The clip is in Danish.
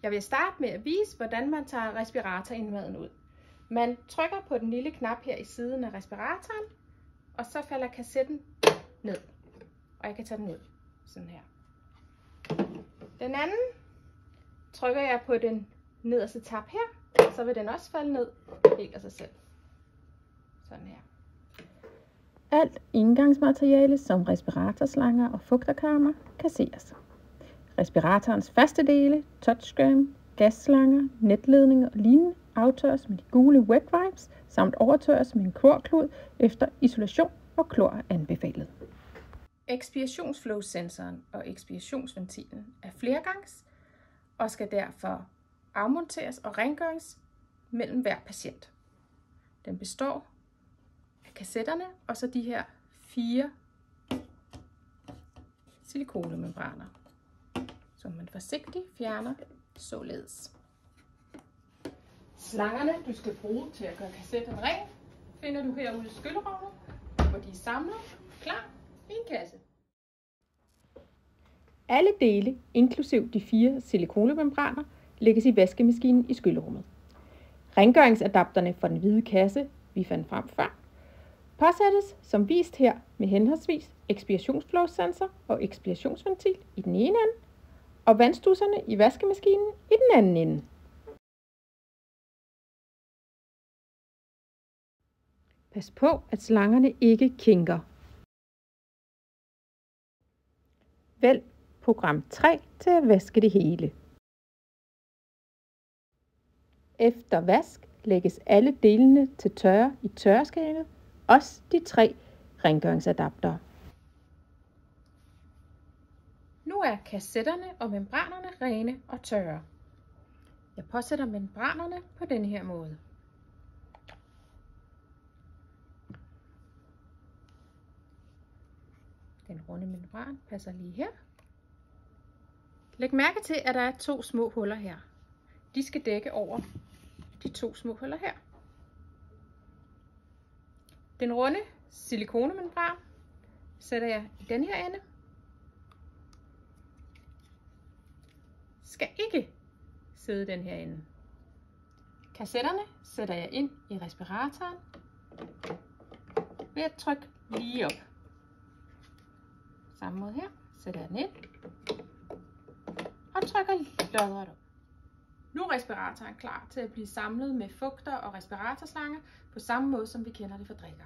Jeg vil starte med at vise, hvordan man tager respiratorindmaden ud. Man trykker på den lille knap her i siden af respiratoren, og så falder kassetten ned. Og jeg kan tage den ud, sådan her. Den anden trykker jeg på den nederste tab her, så vil den også falde ned helt af sig selv. Sådan her. Alt indgangsmateriale som respiratorslanger og fugterkammer kasseres. Respiratorens faste dele, touchscreen, gasslanger, netledninger og lignende aftørres med de gule wet wipes samt overtørres med en klorklud efter isolation, og klor er anbefalet. Ekspirationsflow-sensoren og ekspirationsventilen er flergangs og skal derfor afmonteres og rengøres mellem hver patient. Den består af kassetterne og så de her 4 silikonemembraner, som man forsigtigt fjerner således. Slangerne, du skal bruge til at gøre kassetten ren, finder du herude i skyllerummet, hvor de er samlet klar i en kasse. Alle dele, inklusiv de 4 silikonemembraner, lægges i vaskemaskinen i skyllerummet. Rengøringsadapterne for den hvide kasse, vi fandt frem før, påsættes som vist her med henholdsvis ekspirationsflow-sensor og ekspirationsventil i den ene ende, og vandstudserne i vaskemaskinen i den anden ende. Pas på, at slangerne ikke kinker. Vælg program 3 til at vaske det hele. Efter vask lægges alle delene til tørre i tørreskanet, også de 3 rengøringsadaptere. Nu er kassetterne og membranerne rene og tørre. Jeg påsætter membranerne på denne her måde. Den runde membran passer lige her. Læg mærke til, at der er 2 små huller her. De skal dække over de 2 små huller her. Den runde silikonemembran sætter jeg i den her ende. Skal ikke sidde i den her ende. Kassetterne sætter jeg ind i respiratoren ved at trykke lige op. Samme måde her sætter jeg den ind og trykker lodret op. Nu er respiratoren klar til at blive samlet med fugter og respiratorslanger på samme måde som vi kender det fra drikker.